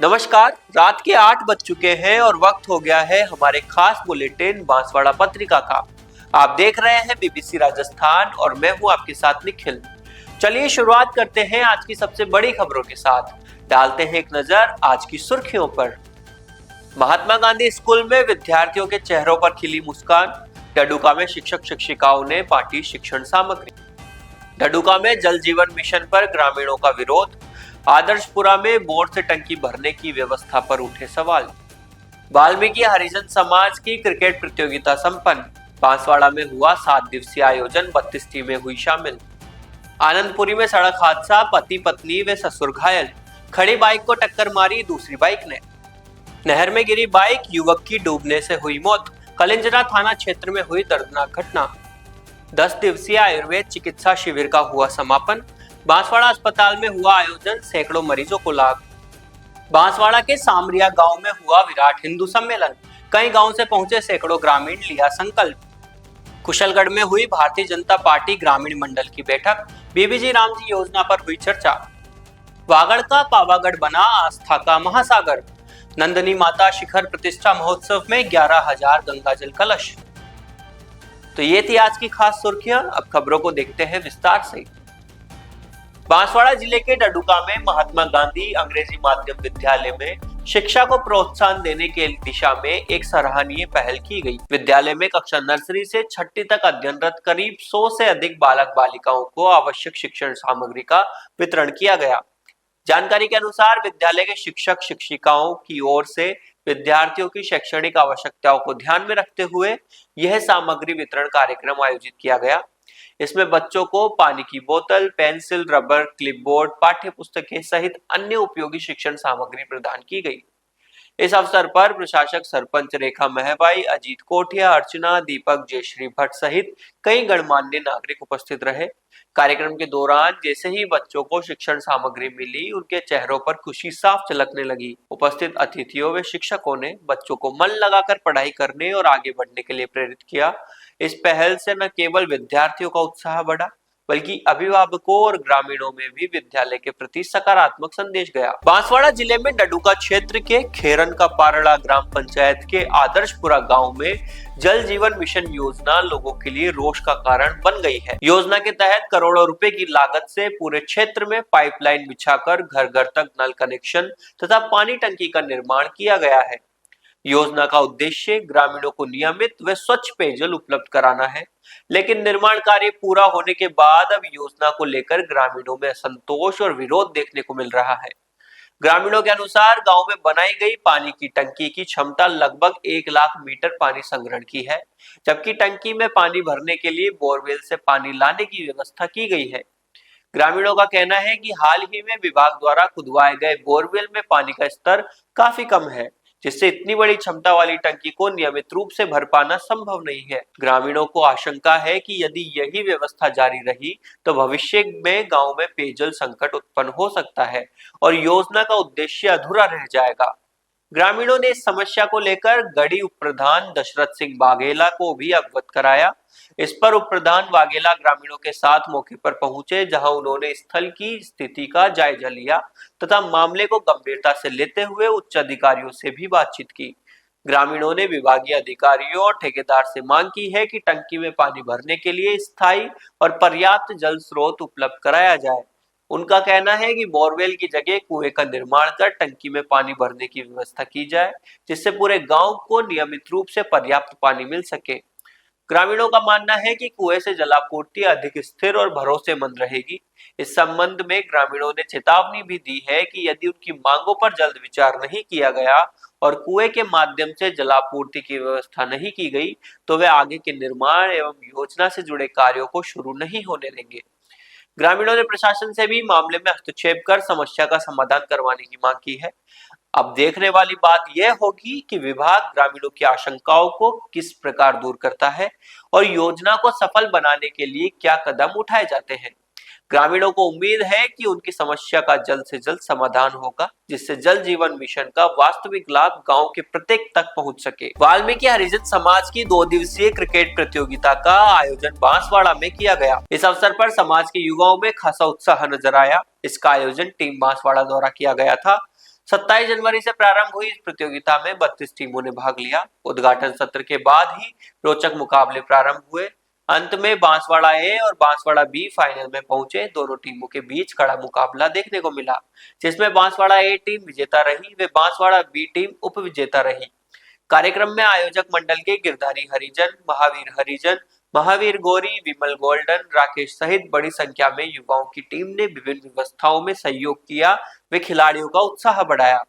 नमस्कार। रात के 8 बज चुके हैं और वक्त हो गया है हमारे खास बुलेटिन बांसवाड़ा पत्रिका का। आप देख रहे हैं बीबीसी राजस्थान और मैं हूं आपके साथ निखिल। चलिए शुरुआत करते हैं आज की सबसे बड़ी खबरों के साथ। डालते हैं एक नजर आज की सुर्खियों पर। महात्मा गांधी स्कूल में विद्यार्थियों के चेहरों पर खिली मुस्कान। डडुका में शिक्षक शिक्षिकाओं ने बांटी शिक्षण सामग्री। डडुका में जल जीवन मिशन पर ग्रामीणों का विरोध। आदर्शपुरा में बोर्ड से टंकी भरने की व्यवस्था पर उठे सवाल। वाल्मीकि हरिजन समाज की क्रिकेट प्रतियोगिता संपन्न। बांसवाड़ा में हुआ 7 दिवसीय आयोजन, 32 टीमें हुई शामिल। आनंदपुरी में सड़क हादसा, पति पत्नी व ससुर घायल। खड़ी बाइक को टक्कर मारी दूसरी बाइक ने। नहर में गिरी बाइक, युवक की डूबने से हुई मौत। कलिंजरा थाना क्षेत्र में हुई दर्दनाक घटना। 10 दिवसीय आयुर्वेद चिकित्सा शिविर का हुआ समापन। बांसवाड़ा अस्पताल में हुआ आयोजन, सैकड़ों मरीजों को लाभ। बांसवाड़ा के सामरिया गांव में हुआ विराट हिंदू सम्मेलन। कई गांव से पहुंचे सैकड़ों ग्रामीण, लिया संकल्प। कुशलगढ़ में हुई भारतीय जनता पार्टी ग्रामीण मंडल की बैठक। बीबीजी रामजी योजना पर हुई चर्चा। वागड़ का पावागढ़ बना आस्था का महासागर। नंदनी माता शिखर प्रतिष्ठा महोत्सव में 11,000 गंगाजल कलश। तो ये थी आज की खास सुर्खियां। अब खबरों को देखते हैं विस्तार से। बांसवाड़ा जिले के डडुका में महात्मा गांधी अंग्रेजी माध्यम विद्यालय में शिक्षा को प्रोत्साहन देने के दिशा में एक सराहनीय पहल की गई। विद्यालय में कक्षा नर्सरी से 6ठी तक अध्ययनरत करीब 100 से अधिक बालक बालिकाओं को आवश्यक शिक्षण सामग्री का वितरण किया गया। जानकारी के अनुसार विद्यालय के शिक्षक शिक्षिकाओं की ओर से विद्यार्थियों की शैक्षणिक आवश्यकताओं को ध्यान में रखते हुए यह सामग्री वितरण कार्यक्रम आयोजित किया गया। इसमें बच्चों को पानी की बोतल, पेंसिल, रबर, क्लिपबोर्ड, पाठ्य पुस्तकें सहित अन्य उपयोगी शिक्षण सामग्री प्रदान की गई। इस अवसर पर प्रशासक सरपंच रेखा महबाई, अजीत कोठिया, अर्चना, दीपक, जयश्री भट्ट सहित कई गणमान्य नागरिक उपस्थित रहे। कार्यक्रम के दौरान जैसे ही बच्चों को शिक्षण सामग्री मिली, उनके चेहरों पर खुशी साफ झलकने लगी। उपस्थित अतिथियों व शिक्षकों ने बच्चों को मन लगाकर पढ़ाई करने और आगे बढ़ने के लिए प्रेरित किया। इस पहल से न केवल विद्यार्थियों का उत्साह बढ़ा, बल्कि अभिभावकों और ग्रामीणों में भी विद्यालय के प्रति सकारात्मक संदेश गया। बांसवाड़ा जिले में डडुका क्षेत्र के खेरन का पारड़ा ग्राम पंचायत के आदर्शपुरा गांव में जल जीवन मिशन योजना लोगों के लिए रोष का कारण बन गई है। योजना के तहत करोड़ों रुपए की लागत से पूरे क्षेत्र में पाइपलाइन बिछाकर घर घर तक नल कनेक्शन तथा पानी टंकी का निर्माण किया गया है। योजना का उद्देश्य ग्रामीणों को नियमित व स्वच्छ पेयजल उपलब्ध कराना है, लेकिन निर्माण कार्य पूरा होने के बाद अब योजना को लेकर ग्रामीणों में असंतोष और विरोध देखने को मिल रहा है। ग्रामीणों के अनुसार गांव में बनाई गई पानी की टंकी की क्षमता लगभग 1 लाख मीटर पानी संग्रहण की है, जबकि टंकी में पानी भरने के लिए बोरवेल से पानी लाने की व्यवस्था की गई है। ग्रामीणों का कहना है कि हाल ही में विभाग द्वारा खुदवाए गए बोरवेल में पानी का स्तर काफी कम है, जिससे इतनी बड़ी क्षमता वाली टंकी को नियमित रूप से भर पाना संभव नहीं है। ग्रामीणों को आशंका है कि यदि यही व्यवस्था जारी रही तो भविष्य में गांव में पेयजल संकट उत्पन्न हो सकता है और योजना का उद्देश्य अधूरा रह जाएगा। ग्रामीणों ने इस समस्या को लेकर गढ़ी उप प्रधान दशरथ सिंह वाघेला को भी अवगत कराया। इस पर उप प्रधान वाघेला ग्रामीणों के साथ मौके पर पहुंचे, जहां उन्होंने स्थल की स्थिति का जायजा लिया तथा मामले को गंभीरता से लेते हुए उच्च अधिकारियों से भी बातचीत की। ग्रामीणों ने विभागीय अधिकारियों और ठेकेदार से मांग की है कि टंकी में पानी भरने के लिए स्थायी और पर्याप्त जल स्रोत उपलब्ध कराया जाए। उनका कहना है कि बोरवेल की जगह कुएं का निर्माण कर टंकी में पानी भरने की व्यवस्था की जाए, जिससे पूरे गांव को नियमित रूप से पर्याप्त पानी मिल सके। ग्रामीणों का मानना है कि कुएं से जलापूर्ति अधिक स्थिर और भरोसेमंद रहेगी। इस संबंध में ग्रामीणों ने चेतावनी भी दी है कि यदि उनकी मांगों पर जल्द विचार नहीं किया गया और कुएं के माध्यम से जलापूर्ति की व्यवस्था नहीं की गई, तो वे आगे के निर्माण एवं योजना से जुड़े कार्यों को शुरू नहीं होने देंगे। ग्रामीणों ने प्रशासन से भी मामले में हस्तक्षेप कर समस्या का समाधान करवाने की मांग की है। अब देखने वाली बात यह होगी कि विभाग ग्रामीणों की आशंकाओं को किस प्रकार दूर करता है और योजना को सफल बनाने के लिए क्या कदम उठाए जाते हैं। ग्रामीणों को उम्मीद है कि उनकी समस्या का जल्द से जल्द समाधान होगा, जिससे जल जीवन मिशन का वास्तविक लाभ गांव के प्रत्येक तक पहुंच सके। वाल्मीकि हरिजन समाज की 2 दिवसीय क्रिकेट प्रतियोगिता का आयोजन बांसवाड़ा में किया गया। इस अवसर पर समाज के युवाओं में खासा उत्साह नजर आया। इसका आयोजन टीम बांसवाड़ा द्वारा किया गया था। 27 जनवरी से प्रारंभ हुई इस प्रतियोगिता में 32 टीमों ने भाग लिया। उद्घाटन सत्र के बाद ही रोचक मुकाबले प्रारंभ हुए। अंत में बांसवाड़ा ए और बांसवाड़ा बी फाइनल में पहुंचे। दोनों टीमों के बीच कड़ा मुकाबला देखने को मिला, जिसमें बांसवाड़ा ए टीम विजेता रही, वे बांसवाड़ा बी टीम उप विजेता रही। कार्यक्रम में आयोजक मंडल के गिरधारी हरिजन, महावीर गौरी, विमल गोल्डन, राकेश सहित बड़ी संख्या में युवाओं की टीम ने विभिन्न व्यवस्थाओं में सहयोग किया, वे खिलाड़ियों का उत्साह बढ़ाया।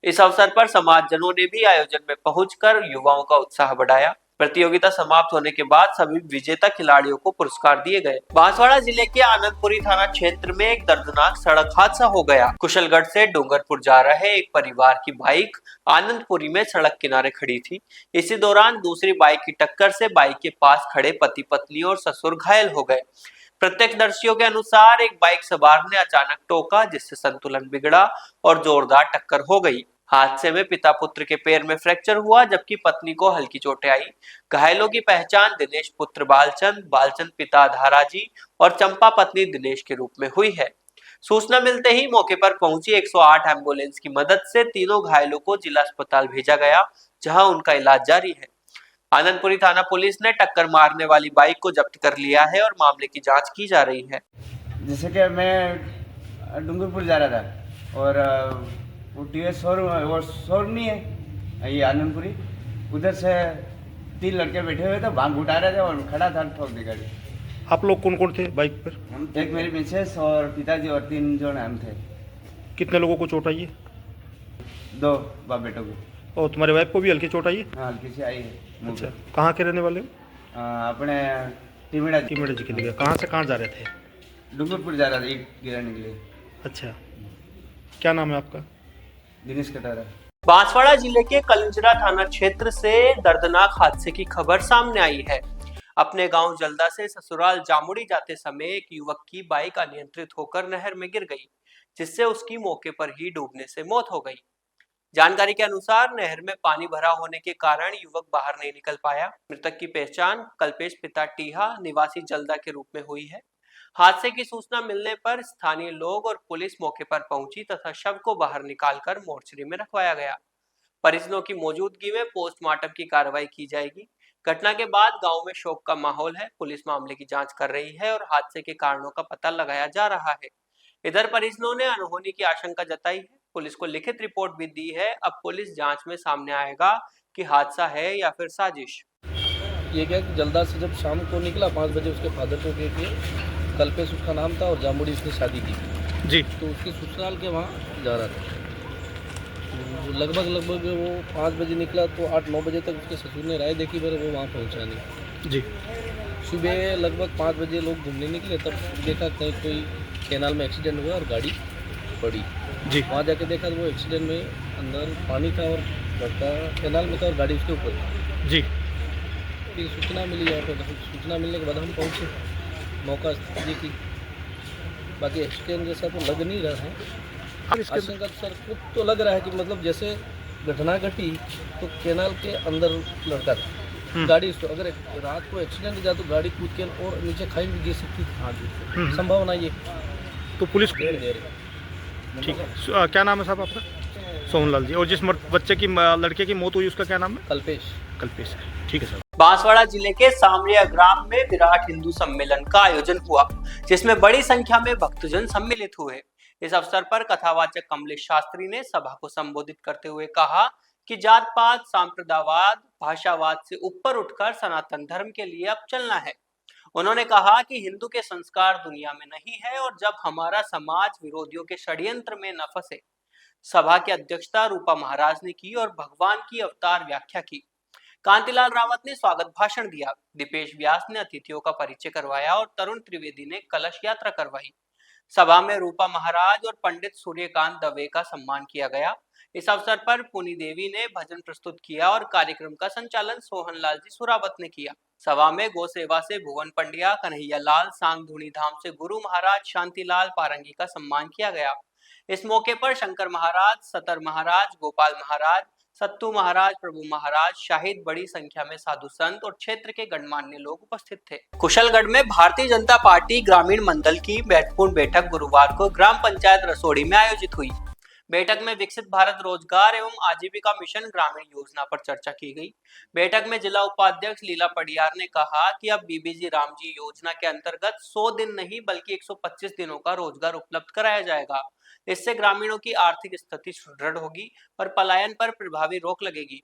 इस अवसर पर समाजजनों ने भी आयोजन में पहुंचकर युवाओं का उत्साह बढ़ाया। प्रतियोगिता समाप्त होने के बाद सभी विजेता खिलाड़ियों को पुरस्कार दिए गए। बांसवाड़ा जिले के आनंदपुरी थाना क्षेत्र में एक दर्दनाक सड़क हादसा हो गया। कुशलगढ़ से डूंगरपुर जा रहे एक परिवार की बाइक आनंदपुरी में सड़क किनारे खड़ी थी। इसी दौरान दूसरी बाइक की टक्कर से बाइक के पास खड़े पति पत्नी और ससुर घायल हो गए। प्रत्यक्षदर्शियों के अनुसार एक बाइक सवार ने अचानक टोका, जिससे संतुलन बिगड़ा और जोरदार टक्कर हो गई। हादसे में पिता पुत्र के पैर में फ्रैक्चर हुआ, जबकि पत्नी को हल्की चोटें आई। घायलों की पहचान दिनेश पुत्र बालचंद पिता धाराजी और चंपा पत्नी दिनेश के रूप में हुई है। सूचना मिलते ही मौके पर पहुंची 108 एम्बुलेंस की मदद से तीनों घायलों को जिला अस्पताल भेजा गया, जहां उनका इलाज जारी है। आनंदपुरी थाना पुलिस ने टक्कर मारने वाली बाइक को जब्त कर लिया है और मामले की जांच की जा रही है। जैसे कि मैं डूंगरपुर जा रहा था और वो टीवीएस शोरूम नहीं है ये आनंदपुरी, उधर से 3 लड़के बैठे हुए थे, भांग उठा रहे थे और खड़ा था, ठोक दी गाड़ी। आप लोग कौन कौन थे बाइक पर? एक मेरी मिसेस और पिताजी और 3 जन हम थे। कितने लोगों को चोट आई है? 2 बाप बेटों को। और तुम्हारे वाइफ को भी हल्की चोट आई है? हाँ, हल्की सी आई है। अच्छा, कहाँ के रहने वाले हो? अपने टिमेड़ा जी के लिए। कहाँ से कहाँ जा रहे थे? डूंगरपुर जा रहा था ईट गिराने के लिए। अच्छा, क्या नाम है आपका? दिनेश कटारा। बांसवाड़ा जिले के कलिंजरा थाना क्षेत्र से दर्दनाक हादसे की खबर सामने आई है। अपने गांव जल्दा से ससुराल जामुड़ी जाते समय एक युवक की बाइक अनियंत्रित होकर नहर में गिर गई, जिससे उसकी मौके पर ही डूबने से मौत हो गई। जानकारी के अनुसार नहर में पानी भरा होने के कारण युवक बाहर नहीं निकल पाया। मृतक की पहचान कल्पेश पिता टीहा निवासी जल्दा के रूप में हुई है। हादसे की सूचना मिलने पर स्थानीय लोग और पुलिस मौके पर पहुंची तथा शव को बाहर निकालकर मोर्चरी में रखवाया गया। परिजनों की मौजूदगी में पोस्टमार्टम की कार्रवाई की जाएगी। घटना के बाद गांव में शोक का माहौल है। पुलिस मामले की जांच कर रही है और हादसे के कारणों का पता लगाया जा रहा है। इधर परिजनों ने अनहोनी की आशंका जताई है। पुलिस को लिखित रिपोर्ट भी दी है। अब पुलिस जांच में सामने आएगा कि हादसा है या फिर साजिश। ये क्या कि जल्दा से जब शाम को निकला 5 बजे, उसके फादर को कह कल्पेश उसका नाम था और जामुड़ी उसने शादी की जी, तो उसके ससुराल के वहाँ जा रहा था। लगभग वो 5 बजे निकला तो 8-9 बजे तक उसके ससुर ने राय देखी, पर वो वहाँ पहुँचा नहीं जी। सुबह लगभग 5 बजे लोग घूमने निकले, तब देखा कहीं कोई कैनाल में एक्सीडेंट हुआ और गाड़ी पड़ी जी। वहाँ जाके देखा तो वो एक्सीडेंट में अंदर पानी था और लड़का कैनाल में था और गाड़ी उसके ऊपर था जी। फिर सूचना मिली, यहाँ पर सूचना मिलने के बाद हम पहुँचे, मौका देखी। बाकी एक्सीडेंट जैसा तो लग नहीं रहा है। आशंका सर कुछ तो लग रहा है कि मतलब जैसे घटना घटी तो कैनाल के अंदर लड़का था, गाड़ी उसको अगर रात को एक्सीडेंट हो जाए तो गाड़ी कूद के और नीचे खाई भी गिर सकती थी। हाँ जी, संभावना ये तो पुलिस दे रही। ठीक है। क्या नाम है साहब आपका? सोहनलाल जी। और जिस बच्चे की लड़के की मौत हुई उसका क्या नाम है? कल्पेश है। ठीक है सर। बांसवाड़ा जिले के सामरिया ग्राम में विराट हिंदू सम्मेलन का आयोजन हुआ, जिसमें बड़ी संख्या में भक्तजन सम्मिलित हुए। इस अवसर पर कथावाचक कमलेश शास्त्री ने सभा को संबोधित करते हुए कहा कि जात पात, सांप्रदायवाद, भाषावाद से ऊपर उठकर सनातन धर्म के लिए अब चलना है। उन्होंने कहा कि हिंदू के संस्कार दुनिया में नहीं है और जब हमारा समाज विरोधियों के षड्यंत्र में न फंसे। सभा की अध्यक्षता रूपा महाराज ने की और भगवान की अवतार व्याख्या की। कांतिलाल रावत ने स्वागत भाषण दिया। दीपेश व्यास ने अतिथियों का परिचय करवाया और तरुण त्रिवेदी ने कलश यात्रा करवाई। सभा में रूपा महाराज और पंडित सूर्यकांत दवे का सम्मान किया गया। इस अवसर पर पुनी देवी ने भजन प्रस्तुत किया और कार्यक्रम का संचालन सोहनलाल जी सुरावत ने किया। सभा में गौ सेवा से भुवन पंड्या, कन्हैया लाल, सांगधुनी धाम से गुरु महाराज शांतिलाल पारंगी का सम्मान किया गया। इस मौके पर शंकर महाराज, सतर महाराज, गोपाल महाराज, सत्तू महाराज, प्रभु महाराज, शाहिद, बड़ी संख्या में साधु संत और क्षेत्र के गणमान्य लोग उपस्थित थे। कुशलगढ़ में भारतीय जनता पार्टी ग्रामीण मंडल की महत्वपूर्ण बैठक गुरुवार को ग्राम पंचायत रसोड़ी में आयोजित हुई। बैठक में विकसित भारत रोजगार एवं आजीविका मिशन ग्रामीण योजना पर चर्चा की गई। बैठक में जिला उपाध्यक्ष लीला पडियार ने कहा कि अब बीबीजी रामजी योजना के अंतर्गत 100 दिन नहीं बल्कि 125 दिनों का रोजगार उपलब्ध कराया जाएगा। इससे ग्रामीणों की आर्थिक स्थिति सुदृढ़ होगी और पलायन पर प्रभावी रोक लगेगी।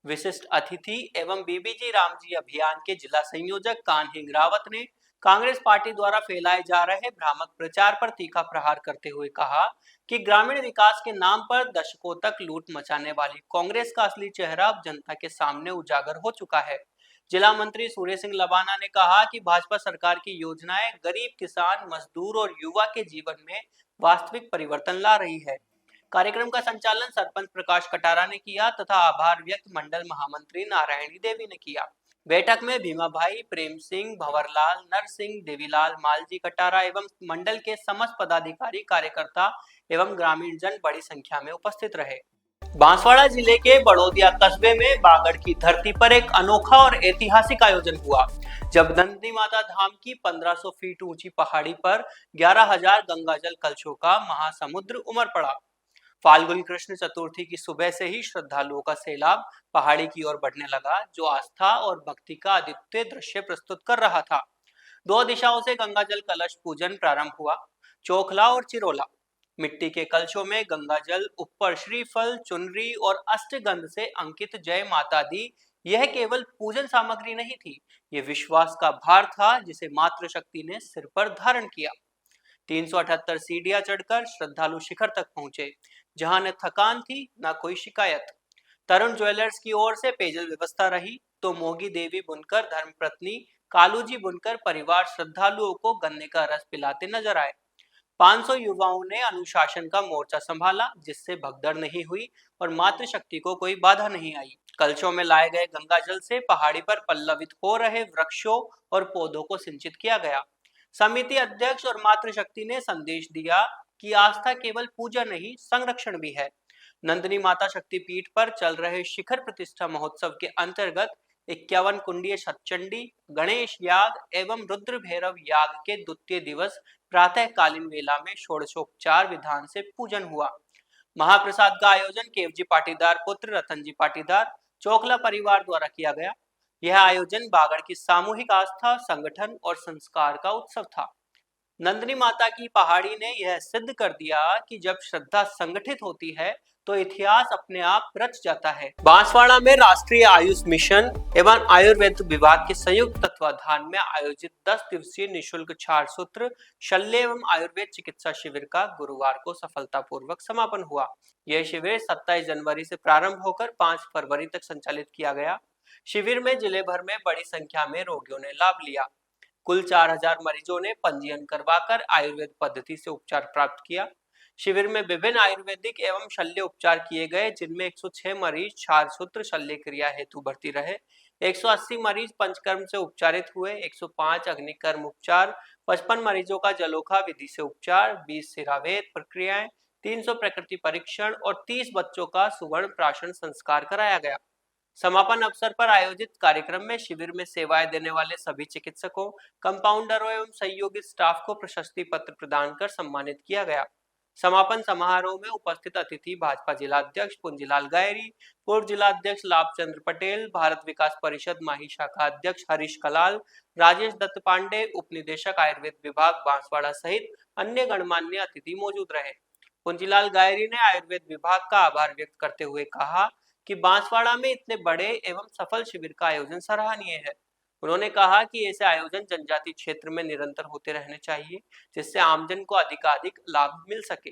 विशिष्ट अतिथि एवं बीबीजी रामजी अभियान के जिला संयोजक कान्ही रावत ने कांग्रेस पार्टी द्वारा फैलाए जा रहे भ्रामक प्रचार पर तीखा प्रहार करते हुए कहा कि ग्रामीण विकास के नाम पर दशकों तक लूट मचाने वाली कांग्रेस का असली चेहरा अब जनता के सामने उजागर हो चुका है। जिला मंत्री सूर्य सिंह लबाना ने कहा कि भाजपा सरकार की योजनाएं गरीब किसान, मजदूर और युवा के जीवन में वास्तविक परिवर्तन ला रही है। कार्यक्रम का संचालन सरपंच प्रकाश कटारा ने किया तथा आभार व्यक्त मंडल महामंत्री नारायणी देवी ने किया। बैठक में भीमा भाई, प्रेम सिंह, भंवरलाल, नरसिंह, देवीलाल, मालजी कटारा एवं मंडल के समस्त पदाधिकारी, कार्यकर्ता एवं ग्रामीण जन बड़ी संख्या में उपस्थित रहे। बांसवाड़ा जिले के बड़ौदिया कस्बे में बागड़ की धरती पर एक अनोखा और ऐतिहासिक आयोजन हुआ, जब नंदिनी माता धाम की 1500 फीट ऊंची पहाड़ी पर 11,000 गंगाजल कलशों का महासमुद्र उमड़ पड़ा। फाल्गुन कृष्ण चतुर्थी की सुबह से ही श्रद्धालुओं का सैलाब पहाड़ी की ओर बढ़ने लगा, जो आस्था और भक्ति का अद्वितीय दृश्य प्रस्तुत कर रहा था। 2 दिशाओं से गंगाजल कलश पूजन प्रारंभ हुआ। चोखला और चिरोला मिट्टी के कलशों में गंगाजल, ऊपर श्रीफल, चुनरी और अष्टगंध से अंकित जय माता दी यह केवल पूजन सामग्री नहीं थी, ये विश्वास का भार था जिसे मातृशक्ति ने सिर पर धारण किया। 378 सीढ़ियां चढ़कर श्रद्धालु शिखर तक पहुंचे, जहां न थकान थी न कोई शिकायत। तरुण ज्वेलर्स की ओर से पेयजल व्यवस्था रही तो मोगी देवी बुनकर धर्मपत्नी, कालूजी बुनकर परिवार श्रद्धालुओं को गन्ने का रस पिलाते नजर आए। 500 युवाओं ने अनुशासन का मोर्चा संभाला, जिससे भगदड़ नहीं हुई और मातृशक्ति को कोई बाधा नहीं आई। कलशों में लाए गए गंगाजल से पहाड़ी पर पल्लवित हो रहे वृक्षों और पौधों को सिंचित किया गया। समिति अध्यक्ष और मातृशक्ति ने संदेश दिया कि आस्था केवल पूजा नहीं, संरक्षण भी है। नंदिनी माता शक्तिपीठ पर चल रहे शिखर प्रतिष्ठा महोत्सव के अंतर्गत 51 कुंडीय शतचंडी, गणेश याग एवं रुद्र भैरव याग के द्वितीय दिवस प्रातःकालीन वेला में षोडशोपचार विधान से पूजन हुआ। महाप्रसाद का आयोजन केवजी पाटीदार पुत्र रतनजी पाटीदार, चोखला परिवार द्वारा किया गया। यह आयोजन बागड़ की सामूहिक आस्था, संगठन और संस्कार का उत्सव था। नंदिनी माता की पहाड़ी ने यह सिद्ध कर दिया कि जब श्रद्धा संगठित होती है तो इतिहास अपने आप रच जाता है। बांसवाड़ा में राष्ट्रीय आयुष मिशन एवं आयुर्वेद विभाग के संयुक्त तत्वाधान में आयोजित 10 दिवसीय निःशुल्क क्षार सूत्र शल्य एवं आयुर्वेद चिकित्सा शिविर का गुरुवार को सफलतापूर्वक समापन हुआ। यह शिविर 27 जनवरी से प्रारंभ होकर 5 फरवरी तक संचालित किया गया। शिविर में जिले भर में बड़ी संख्या में रोगियों ने लाभ लिया। कुल 4000 मरीजों ने पंजीयन करवाकर आयुर्वेद पद्धति से उपचार प्राप्त किया। शिविर में विभिन्न आयुर्वेदिक एवं शल्य उपचार किए गए, जिनमें 106 मरीज क्षार सूत्र शल्य क्रिया हेतु भर्ती रहे, 180 मरीज पंचकर्म से उपचारित हुए, 105 अग्निकर्म उपचार, 55 मरीजों का जलोखा विधि से उपचार, 20 सिरावेद प्रक्रियाएं, 300 प्रकृति परीक्षण और 30 बच्चों का सुवर्ण प्राशन संस्कार कराया गया। समापन अवसर पर आयोजित कार्यक्रम में शिविर में सेवाएं देने वाले सभी चिकित्सकों, कंपाउंडरों एवं सहयोगी स्टाफ को प्रशस्ति पत्र प्रदान कर सम्मानित किया गया। समापन समारोह में उपस्थित अतिथि भाजपा जिलाध्यक्ष पुंजीलाल गायरी, पूर्व जिलाध्यक्ष लाभचंद्र पटेल, भारत विकास परिषद माही शाखा अध्यक्ष हरीश कलाल, राजेश दत्त पांडे, उपनिदेशक आयुर्वेद विभाग बांसवाड़ा सहित अन्य गणमान्य अतिथि मौजूद रहे। पुंजीलाल गायरी ने आयुर्वेद विभाग का आभार व्यक्त करते हुए कहा कि बांसवाड़ा में इतने बड़े एवं सफल शिविर का आयोजन सराहनीय है। उन्होंने कहा कि ऐसे आयोजन जनजातीय क्षेत्र में निरंतर होते रहने चाहिए, जिससे आमजन को अधिकाधिक लाभ मिल सके।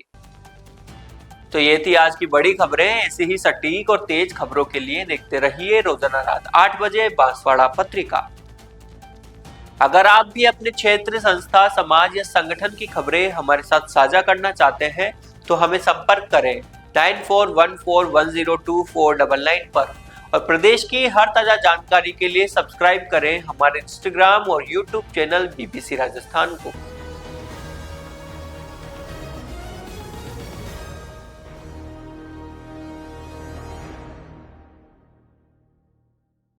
तो ये थी आज की बड़ी खबरें। ऐसी ही सटीक और तेज खबरों के लिए देखते रहिए रोजाना रात 8 बजे बांसवाड़ा पत्रिका। अगर आप भी अपने क्षेत्र, संस्था, समाज या संगठन की खबरें हमारे साथ साझा करना चाहते हैं तो हमें संपर्क करें 9414102499 पर। और प्रदेश की हर ताजा जानकारी के लिए सब्सक्राइब करें हमारे इंस्टाग्राम और यूट्यूब चैनल बीबीसी राजस्थान को।